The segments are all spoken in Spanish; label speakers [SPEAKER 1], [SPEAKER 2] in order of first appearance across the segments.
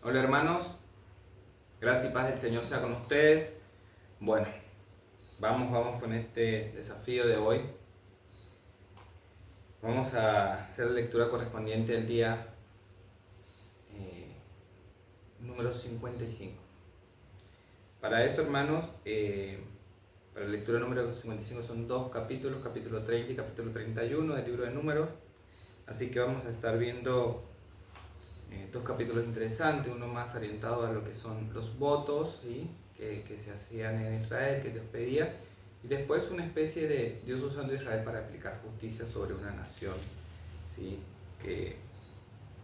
[SPEAKER 1] Hola hermanos, gracia y paz del Señor sea con ustedes. Bueno, vamos con este desafío de hoy. Vamos a hacer la lectura correspondiente al día número 55. Para eso hermanos, para la lectura número 55 son dos capítulos, capítulo 30 y capítulo 31 del libro de Números. Así que vamos a estar viendo dos capítulos interesantes, uno más orientado a lo que son los votos, ¿sí? que se hacían en Israel, que Dios pedía, y después una especie de Dios usando a Israel para aplicar justicia sobre una nación, ¿sí? que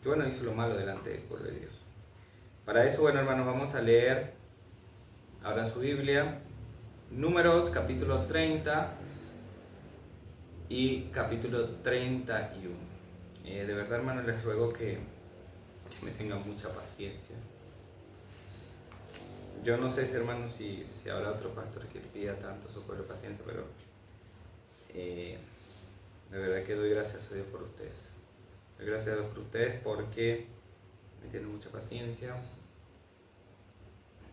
[SPEAKER 1] bueno, hizo lo malo delante del pueblo de Dios. Para eso, bueno hermanos, vamos a leer ahora su Biblia, Números capítulo 30 y capítulo 31. De verdad hermanos, les ruego que me tengan mucha paciencia. Yo no sé, hermanos, si habrá otro pastor que pida tanto socorro y paciencia, pero de verdad que doy gracias a Dios por ustedes. Doy gracias a Dios por ustedes porque me tienen mucha paciencia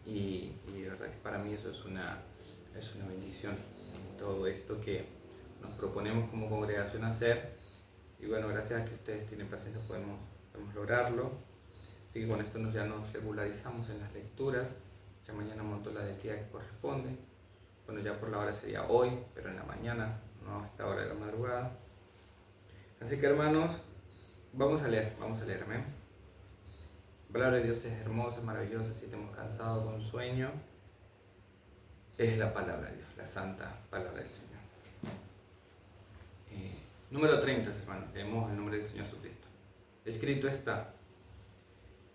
[SPEAKER 1] y de verdad que para mí eso es una bendición en todo esto que nos proponemos como congregación hacer. Y bueno, gracias a que ustedes tienen paciencia podemos lograrlo. Así que con esto ya nos regularizamos en las lecturas. Ya mañana monto la de día que corresponde. Bueno, ya por la hora sería hoy, pero en la mañana, no a esta hora de la madrugada. Así que hermanos, vamos a leer, amén. La palabra de Dios es hermosa, es maravillosa. Si estamos cansados con sueño, es la palabra de Dios, la santa palabra del Señor. Número 30, hermanos, leemos el nombre del Señor Jesucristo. Escrito está: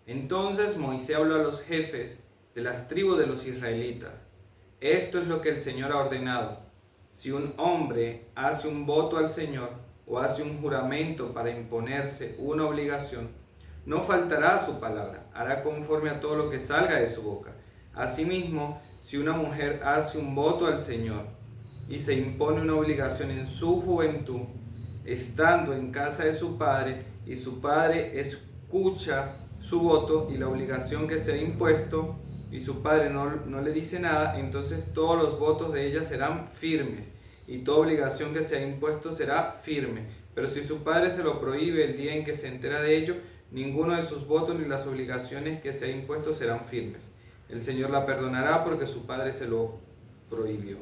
[SPEAKER 1] Entonces Moisés habló a los jefes de las tribus de los israelitas. Esto es lo que el Señor ha ordenado. Si un hombre hace un voto al Señor o hace un juramento para imponerse una obligación, no faltará a su palabra, hará conforme a todo lo que salga de su boca. Asimismo, si una mujer hace un voto al Señor y se impone una obligación en su juventud, estando en casa de su padre, y su padre escucha su voto y la obligación que se ha impuesto, y su padre no le dice nada, entonces todos los votos de ella serán firmes, y toda obligación que se ha impuesto será firme. Pero si su padre se lo prohíbe el día en que se entera de ello, ninguno de sus votos ni las obligaciones que se ha impuesto serán firmes. El Señor la perdonará porque su padre se lo prohibió.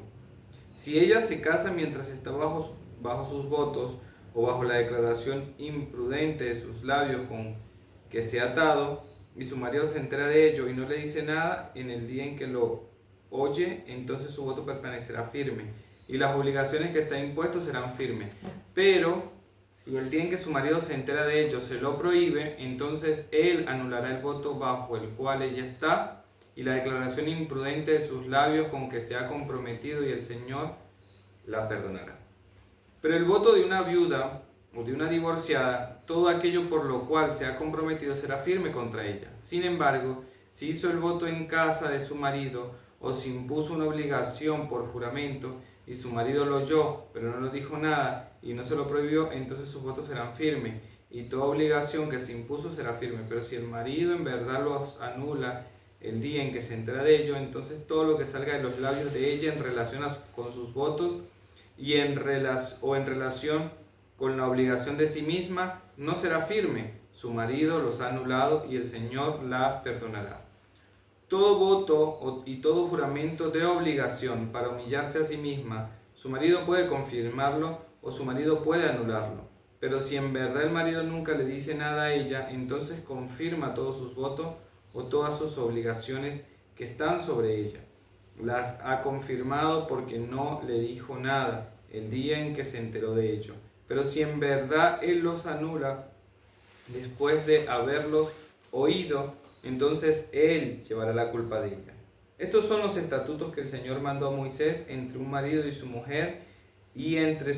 [SPEAKER 1] Si ella se casa mientras está bajo sus votos, o bajo la declaración imprudente de sus labios con que se ha atado, y su marido se entera de ello y no le dice nada en el día en que lo oye, entonces su voto permanecerá firme y las obligaciones que se ha impuesto serán firmes. Pero si el día en que su marido se entera de ello se lo prohíbe, entonces él anulará el voto bajo el cual ella está y la declaración imprudente de sus labios con que se ha comprometido, y el Señor la perdonará. Pero el voto de una viuda o de una divorciada, todo aquello por lo cual se ha comprometido será firme contra ella. Sin embargo, si hizo el voto en casa de su marido o se impuso una obligación por juramento y su marido lo oyó, pero no lo dijo nada y no se lo prohibió, entonces sus votos serán firmes y toda obligación que se impuso será firme. Pero si el marido en verdad los anula el día en que se entera de ello, entonces todo lo que salga de los labios de ella en relación con sus votos y en relación con la obligación de sí misma, no será firme. Su marido los ha anulado y el Señor la perdonará. Todo voto y todo juramento de obligación para humillarse a sí misma, su marido puede confirmarlo o su marido puede anularlo. Pero si en verdad el marido nunca le dice nada a ella, entonces confirma todos sus votos o todas sus obligaciones que están sobre ella. Las ha confirmado porque no le dijo nada el día en que se enteró de ello. Pero si en verdad él los anula después de haberlos oído, entonces él llevará la culpa de ella. Estos son los estatutos que el Señor mandó a Moisés entre un marido y su mujer, y entre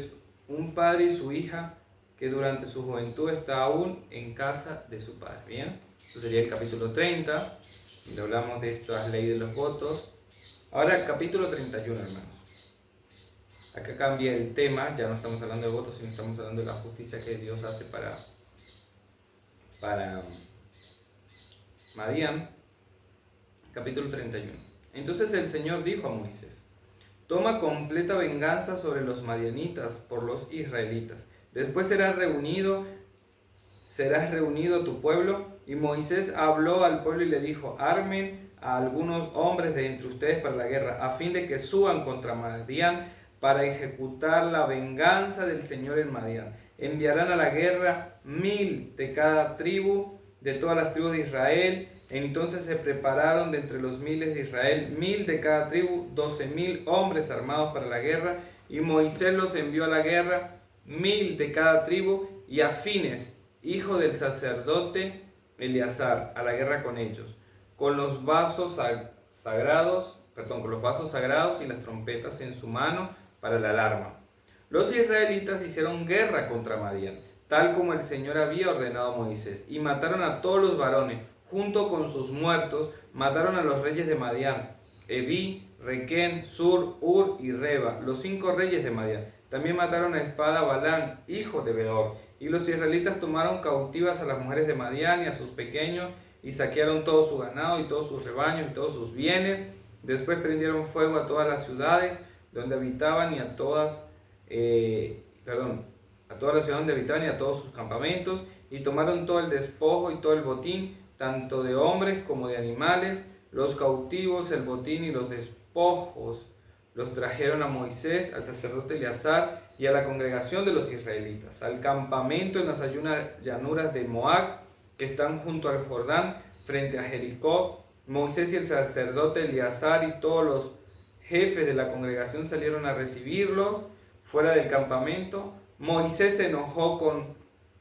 [SPEAKER 1] un padre y su hija, que durante su juventud está aún en casa de su padre. Bien, esto sería el capítulo 30, y le hablamos de estas leyes de los votos. Ahora, capítulo 31, hermanos. Acá cambia el tema, ya no estamos hablando de votos, sino estamos hablando de la justicia que Dios hace para Madián, capítulo 31. Entonces el Señor dijo a Moisés: toma completa venganza sobre los madianitas por los israelitas. Después serás reunido tu pueblo. Y Moisés habló al pueblo y le dijo: armen a algunos hombres de entre ustedes para la guerra, a fin de que suban contra Madián para ejecutar la venganza del Señor en Madián. Enviarán a la guerra 1000 de cada tribu, de todas las tribus de Israel. Entonces se prepararon de entre los miles de Israel 1000 de cada tribu, 12.000 hombres armados para la guerra. Y Moisés los envió a la guerra, 1000 de cada tribu, y a Fines, hijo del sacerdote Eleazar, a la guerra con ellos, con los vasos sagrados y las trompetas en su mano para la alarma. Los israelitas hicieron guerra contra Madián, tal como el Señor había ordenado a Moisés, y mataron a todos los varones, junto con sus muertos. Mataron a los reyes de Madián, Eví, Requén, Sur, Ur y Reba, los 5 reyes de Madián. También mataron a espada a Balán, hijo de Beor. Y los israelitas tomaron cautivas a las mujeres de Madián y a sus pequeños, y saquearon todo su ganado y todos sus rebaños y todos sus bienes. Después prendieron fuego a todas las ciudades donde habitaban y a todas la ciudad donde habitaban y a todos sus campamentos, y tomaron todo el despojo y todo el botín, tanto de hombres como de animales, los cautivos, el botín y los despojos. Los trajeron a Moisés, al sacerdote Eleazar y a la congregación de los israelitas, al campamento en las llanuras de Moab, que están junto al Jordán, frente a Jericó. Moisés y el sacerdote Eleazar y todos los jefes de la congregación salieron a recibirlos fuera del campamento. Moisés se enojó con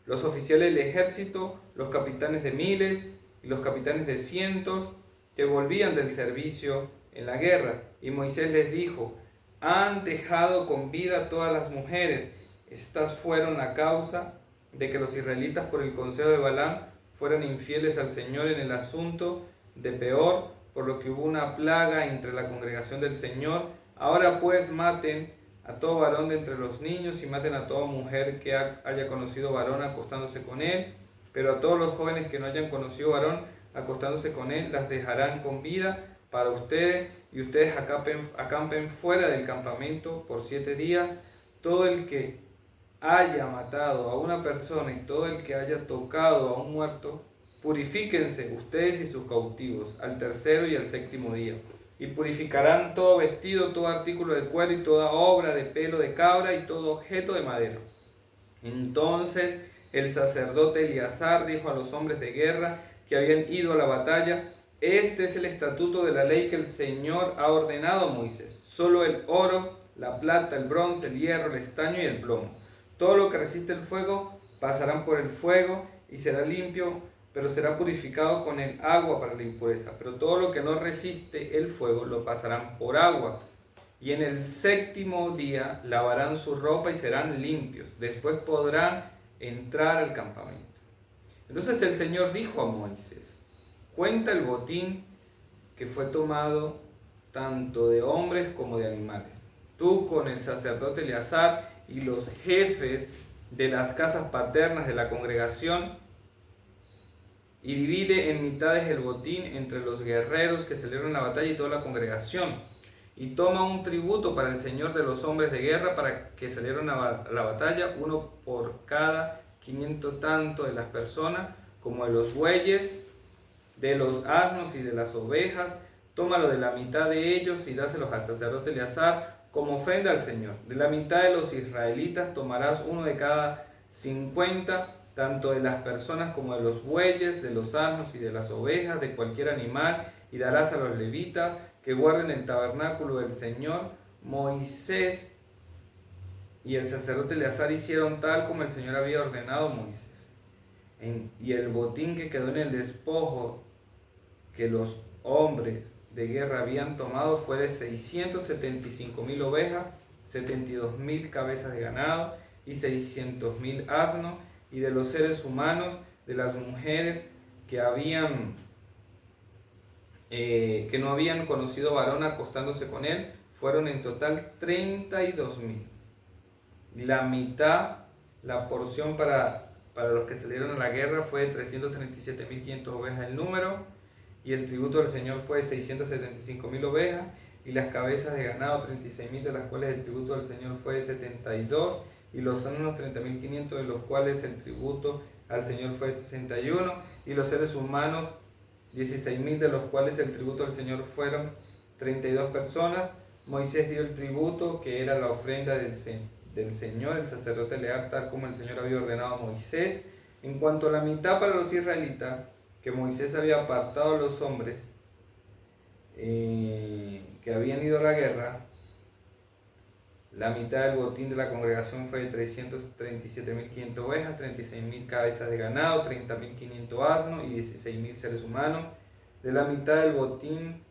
[SPEAKER 1] los oficiales del ejército, los capitanes de miles y los capitanes de cientos, que volvían del servicio en la guerra. Y Moisés les dijo: han dejado con vida todas las mujeres. Estas fueron la causa de que los israelitas, por el consejo de Balaam, fueran infieles al Señor en el asunto de Peor, por lo que hubo una plaga entre la congregación del Señor. Ahora pues maten a todo varón de entre los niños, y maten a toda mujer que haya conocido varón acostándose con él, pero a todos los jóvenes que no hayan conocido varón acostándose con él, las dejarán con vida para ustedes, y ustedes acampen fuera del campamento por 7 días. Todo el que haya matado a una persona y todo el que haya tocado a un muerto, purifíquense ustedes y sus cautivos al 3º y al 7º día. Y purificarán todo vestido, todo artículo de cuero y toda obra de pelo de cabra y todo objeto de madera. Entonces el sacerdote Eleazar dijo a los hombres de guerra que habían ido a la batalla: este es el estatuto de la ley que el Señor ha ordenado a Moisés. Solo el oro, la plata, el bronce, el hierro, el estaño y el plomo, todo lo que resiste el fuego, pasarán por el fuego y será limpio, pero será purificado con el agua para la impureza. Pero todo lo que no resiste el fuego lo pasarán por agua. Y en el 7º día lavarán su ropa y serán limpios. Después podrán entrar al campamento. Entonces el Señor dijo a Moisés: cuenta el botín que fue tomado tanto de hombres como de animales. Tú con el sacerdote Eleazar y los jefes de las casas paternas de la congregación, y divide en mitades el botín entre los guerreros que salieron a la batalla y toda la congregación. Y toma un tributo para el Señor de los hombres de guerra para que salieron a la batalla, uno por cada 500 tanto de las personas, como de los bueyes, de los asnos y de las ovejas. Tómalo de la mitad de ellos y dáselos al sacerdote Eleazar como ofrenda al Señor. De la mitad de los israelitas tomarás uno de cada 50, tanto de las personas como de los bueyes, de los asnos y de las ovejas, de cualquier animal, y darás a los levitas que guarden el tabernáculo del Señor. Moisés y el sacerdote Eleazar hicieron tal como el Señor había ordenado a Moisés. Y el botín que quedó en el despojo que los hombres de guerra habían tomado fue de 675.000 ovejas, 72.000 cabezas de ganado y 600.000 asnos, y de los seres humanos, de las mujeres que no habían conocido varón acostándose con él, fueron en total 32.000. La mitad, la porción para los que salieron a la guerra, fue de 337.500 ovejas el número, y el tributo del Señor fue 675.000 ovejas, y las cabezas de ganado 36.000, de las cuales el tributo del Señor fue 72, y los asnos 30.500, de los cuales el tributo al Señor fue 61, y los seres humanos 16.000, de los cuales el tributo al Señor fueron 32 personas. Moisés dio el tributo, que era la ofrenda del Señor, el sacerdote leal, tal como el Señor había ordenado a Moisés. En cuanto a la mitad para los israelitas, que Moisés había apartado a los hombres que habían ido a la guerra, la mitad del botín de la congregación fue de 337.500 ovejas, 36.000 cabezas de ganado, 30.500 asnos y 16.000 seres humanos. De la mitad del botín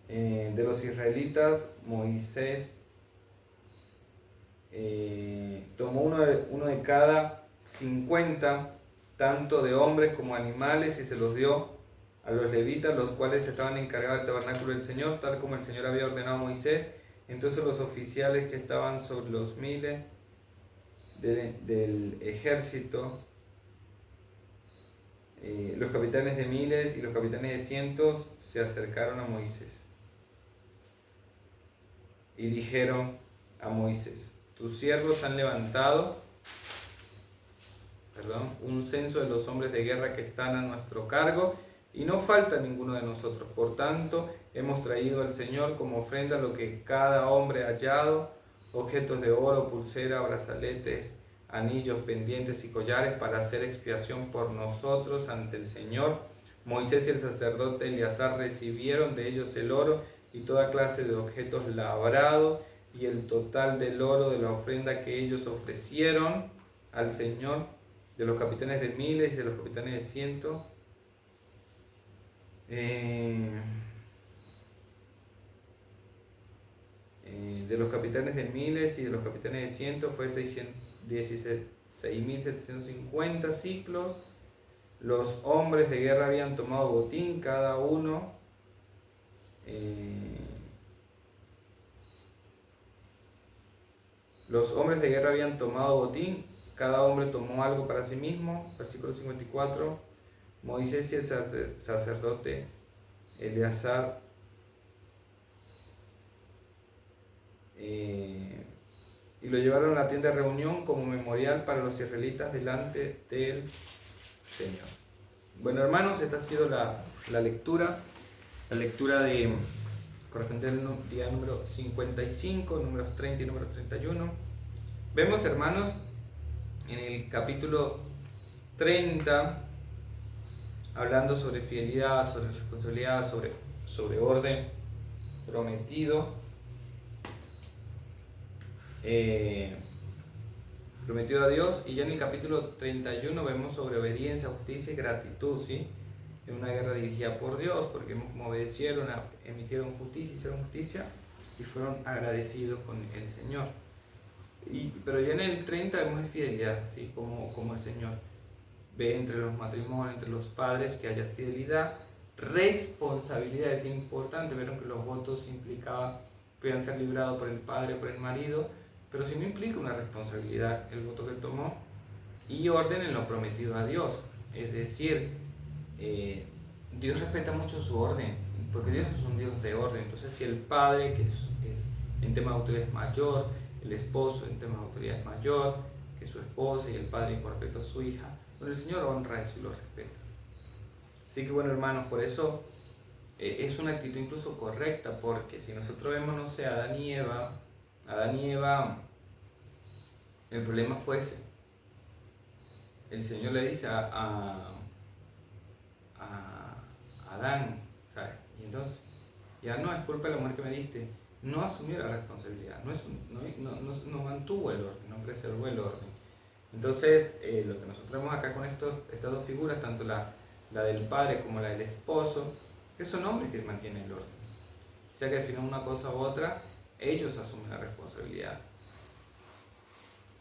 [SPEAKER 1] de los israelitas, Moisés tomó uno de cada 50, tanto de hombres como animales, y se los dio a los levitas, los cuales estaban encargados del tabernáculo del Señor, tal como el Señor había ordenado a Moisés. Entonces los oficiales que estaban sobre los miles del ejército, los capitanes de miles y los capitanes de cientos, se acercaron a Moisés y dijeron a Moisés: tus siervos han levantado un censo de los hombres de guerra que están a nuestro cargo, y no falta ninguno de nosotros. Por tanto, hemos traído al Señor como ofrenda lo que cada hombre ha hallado: objetos de oro, pulsera, brazaletes, anillos, pendientes y collares, para hacer expiación por nosotros ante el Señor. Moisés y el sacerdote Eleazar recibieron de ellos el oro y toda clase de objetos labrados, y el total del oro de la ofrenda que ellos ofrecieron al Señor, de los capitanes de miles y de los capitanes de cientos, de los capitanes de miles y de los capitanes de cientos fue 16.750 ciclos. Los hombres de guerra habían tomado botín, cada uno los hombres de guerra habían tomado botín, cada hombre tomó algo para sí mismo. Versículo 54. Moisés y el sacerdote Eleazar y lo llevaron a la tienda de reunión como memorial para los israelitas delante del Señor. Bueno, hermanos, esta ha sido la lectura de correspondiente al día número 55, números 30 y números 31. Vemos, hermanos, en el capítulo 30, hablando sobre fidelidad, sobre responsabilidad, sobre orden prometido, prometido a Dios. Y ya en el capítulo 31 vemos sobre obediencia, justicia y gratitud, ¿sí? En una guerra dirigida por Dios, porque como obedecieron, emitieron justicia, hicieron justicia y fueron agradecidos con el Señor. Pero ya en el 30 vemos fidelidad, ¿sí? Como el Señor ve entre los matrimonios, entre los padres, que haya fidelidad. Responsabilidad es importante. Vieron que los votos implicaban, podían ser librados por el padre o por el marido, pero si no implica una responsabilidad el voto que tomó. Y orden en lo prometido a Dios, es decir, Dios respeta mucho su orden, porque Dios es un Dios de orden. Entonces, si el padre, que es en tema de autoridad es mayor, el esposo en tema de autoridad es mayor que su esposa, y el padre con respecto a su hija, bueno, el Señor honra eso y lo respeta. Así que bueno, hermanos, por eso es una actitud incluso correcta, porque si nosotros vemos, no sé, Adán y Eva, el problema fue ese. El Señor le dice a Adán, ¿sabes? Y entonces, ya no es culpa de la mujer que me diste. No asumió la responsabilidad, no mantuvo el orden, no preservó el orden. Entonces, lo que nosotros vemos acá con estas dos figuras, tanto la del padre como la del esposo, que son hombres que mantienen el orden. O sea que al final una cosa u otra, ellos asumen la responsabilidad.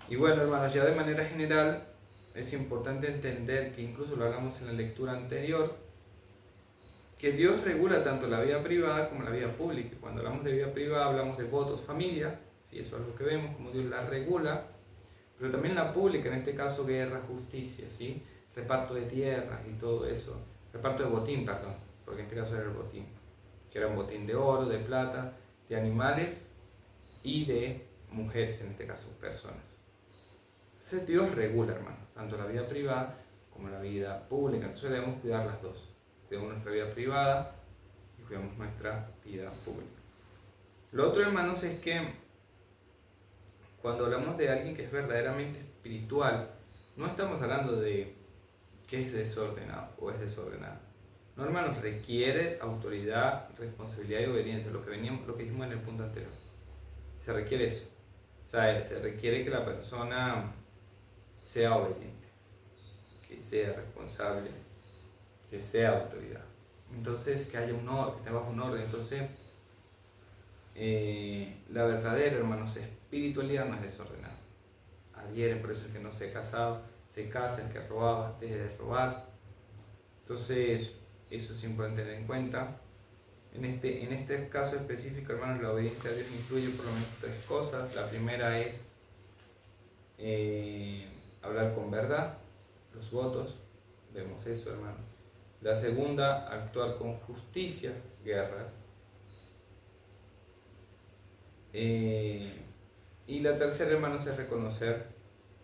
[SPEAKER 1] Y bueno, hermanos, ya de manera general, es importante entender, que incluso lo hagamos en la lectura anterior, que Dios regula tanto la vida privada como la vida pública. Cuando hablamos de vida privada hablamos de votos, familia, ¿sí? Eso es algo que vemos, como Dios la regula, pero también la pública, en este caso guerra, justicia, ¿sí? Reparto de tierras y todo eso. reparto de botín, perdón, porque en este caso era el botín, que era un botín de oro, de plata, de animales y de mujeres, en este caso, personas. Entonces Dios regula, hermanos, tanto la vida privada como la vida pública. Entonces debemos cuidar las dos. Cuidamos nuestra vida privada y cuidamos nuestra vida pública. Lo otro, hermanos, es que cuando hablamos de alguien que es verdaderamente espiritual, no estamos hablando de que es desordenado o es desordenado. No, hermanos, requiere autoridad, responsabilidad y obediencia, lo que dijimos en el punto anterior. Se requiere eso. O sea, se requiere que la persona sea obediente, que sea responsable, que sea autoridad. Entonces, que haya un orden, que esté bajo un orden. Entonces, la verdadera, hermanos, espiritualidad no es desordenada. Adhiere, por eso el que no se ha casado, se casa, el que robaba, deje de robar. Entonces, eso es importante tener en cuenta. En este caso específico, hermanos, la obediencia a Dios incluye por lo menos tres cosas. La primera es hablar con verdad, los votos, vemos eso, hermanos. La segunda, actuar con justicia, guerras. Y la tercera, hermanos, es reconocer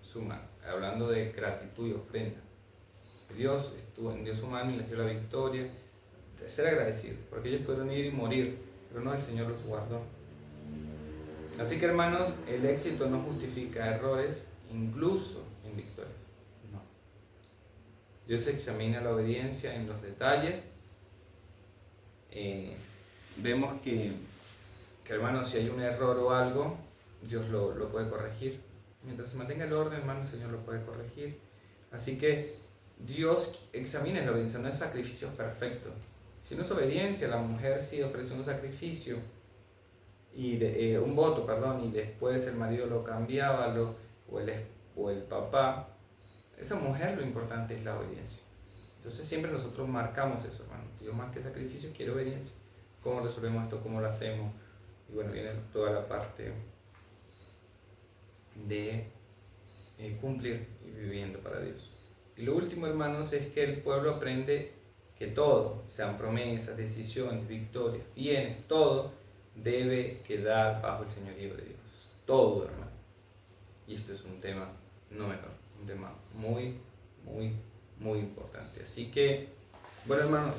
[SPEAKER 1] su mano, hablando de gratitud y ofrenda. Dios estuvo en Dios su mano y les dio la victoria. De ser agradecido, porque ellos pudieron ir y morir, pero no, el Señor los guardó. Así que, hermanos, el éxito no justifica errores, incluso en victorias. No. Dios examina la obediencia en los detalles. Vemos que, hermanos, si hay un error o algo, Dios lo puede corregir. Mientras se mantenga el orden, hermanos, el Señor lo puede corregir. Así que Dios examina la obediencia, no es sacrificios perfectos. Si no es obediencia, la mujer sí ofrece un sacrificio, un voto, perdón, y después el marido lo cambiaba, o el papá. Esa mujer, lo importante es la obediencia. Entonces siempre nosotros marcamos eso, hermano. Yo más que sacrificio quiero obediencia. ¿Cómo resolvemos esto? ¿Cómo lo hacemos? Y bueno, viene toda la parte de cumplir y viviendo para Dios. Y lo último, hermanos, es que el pueblo aprende que todo, sean promesas, decisiones, victorias, bienes, todo debe quedar bajo el señorío de Dios. Todo, hermano. Y esto es un tema no menor, un tema muy, muy, muy importante. Así que, bueno, hermanos,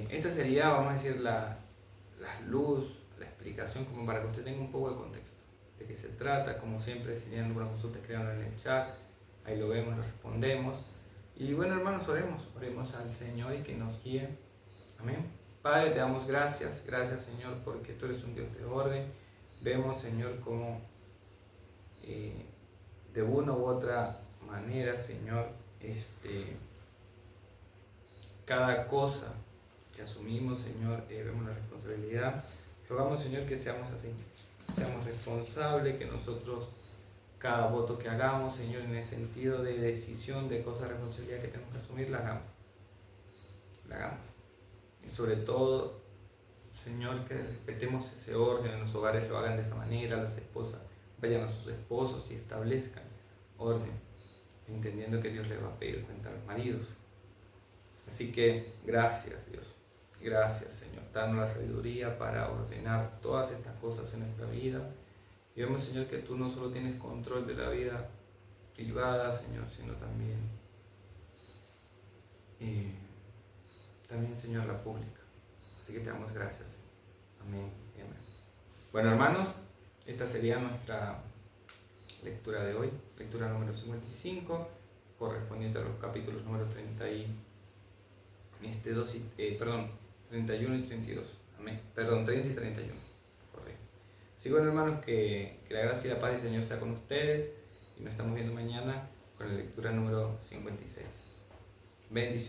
[SPEAKER 1] esta sería, vamos a decir, la luz, la explicación, como para que usted tenga un poco de contexto de qué se trata. Como siempre, si tienen alguna consulta, escríbanlo en el chat, ahí lo vemos, lo respondemos. Y bueno, hermanos, oremos al Señor y que nos guíe. Amén. Padre, te damos gracias, Señor, porque tú eres un Dios de orden. Vemos, Señor, cómo de una u otra manera, Señor, cada cosa que asumimos, Señor, vemos la responsabilidad. Rogamos, Señor, que seamos así, seamos responsables, que nosotros cada voto que hagamos, Señor, en el sentido de decisión, de cosa, responsabilidad que tenemos que asumir, la hagamos. Y sobre todo, Señor, que respetemos ese orden en los hogares, lo hagan de esa manera, las esposas vayan a sus esposos y establezcan orden, entendiendo que Dios les va a pedir cuenta a los maridos. Así que gracias, Dios. Gracias, Señor. Danos la sabiduría para ordenar todas estas cosas en nuestra vida. Y vemos, Señor, que tú no solo tienes control de la vida privada, Señor, sino también, Señor, la pública. Así que te damos gracias. Amén y amén. Bueno, hermanos, esta sería nuestra lectura de hoy, lectura número 55, correspondiente a los capítulos número 31 y 32. Amén. Perdón, 30 y 31. Correcto. Así que bueno, hermanos, que la gracia y la paz del Señor sea con ustedes y nos estamos viendo mañana con la lectura número 56. Bendiciones.